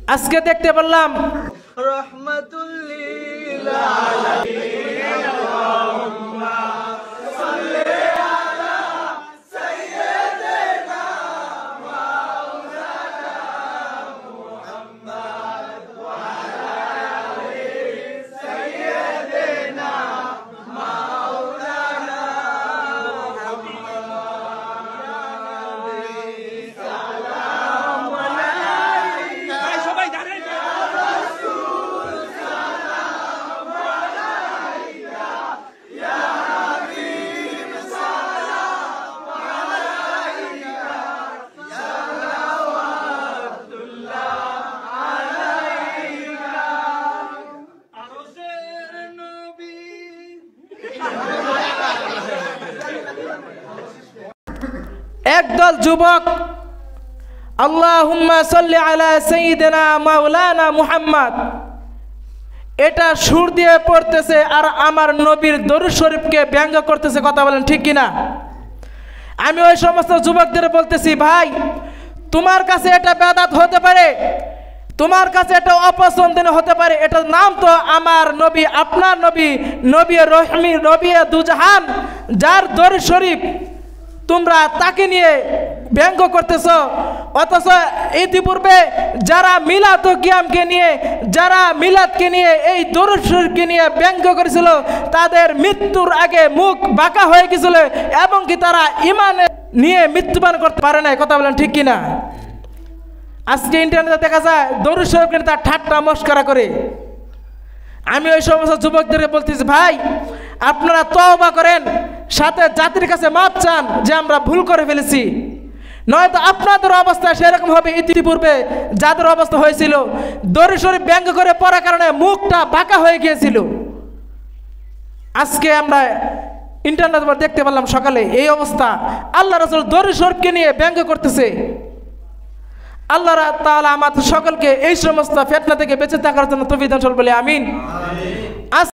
আজকে দেখতে পারলাম রহমাতুল লিল আলামিন আল্লাহুম্মা সাল্লি আলা সাইয়্যিদিনা মাওলানা মুহাম্মদ ওয়া আলা আলি সাইয়্যিদিনা মাওলানা একদল যুবক আল্লাহুম্মা সাল্লি আলা সাইয়্যিদিনা মাওলানা মুহাম্মদ এটা সুর দিয়ে পড়তেছে আর আমার নবীর দরুদ শরীফকে ব্যঙ্গ করতেছে। কথা বলেন ঠিক কিনা? আমি ওই সমস্ত যুবকদের বলতেছি, ভাই তোমার কাছে এটা বেদাত হতে পারে, তোমার কাছে এটা অপছন্দনীয় হতে পারে, এটার নাম তো আমার নবী, আপনার নবী, নবী রহমি, নবী দুজাহান, যার দরুদ শরীফ তোমরা তাকে নিয়ে ব্যঙ্গ করতেছ। অথচ ইতিপূর্বে যারা মিলাদ ও কিয়ামকে নিয়ে, যারা মিলাদকে নিয়ে, এই দরুদ শরীফকে নিয়ে ব্যঙ্গ করেছিল, তাদের মৃত্যুর আগে মুখ বাঁকা হয়ে গেছিল এবং কি তারা ঈমান নিয়ে মৃত্যুবরণ করতে পারে না। কথা বলেন ঠিক কিনা? আজকে ইন্টারনেটে দেখা যায় দরুদ শরীফকে নিয়ে তার ঠাট্টা মস্করা করে। আমি ওই সমস্ত যুবকদেরকে বলতেছি, ভাই আপনারা তওবা করেন, সাথে জাতির কাছে মাপ চান যে আমরা ভুল করে ফেলেছি, নয়তো আপনাদের অবস্থা সেরকম হবে ইতিপূর্বে যাদের অবস্থা হয়েছিল, দরুদ শরীফ ব্যঙ্গ করে পড়ার কারণে মুখটা বাঁকা হয়ে গিয়েছিল। আজকে আমরা ইন্টারনেট পর দেখতে পেলাম সকালে এই অবস্থা, আল্লাহ রাসূল দরুদ শরীফকে নিয়ে ব্যঙ্গ করতেছে। আল্লাহ তাআলা আমাদের সকলকে এই সমস্ত ফিতনা থেকে বেঁচে থাকার জন্য তৌফিক দান করুন বলে আমিন।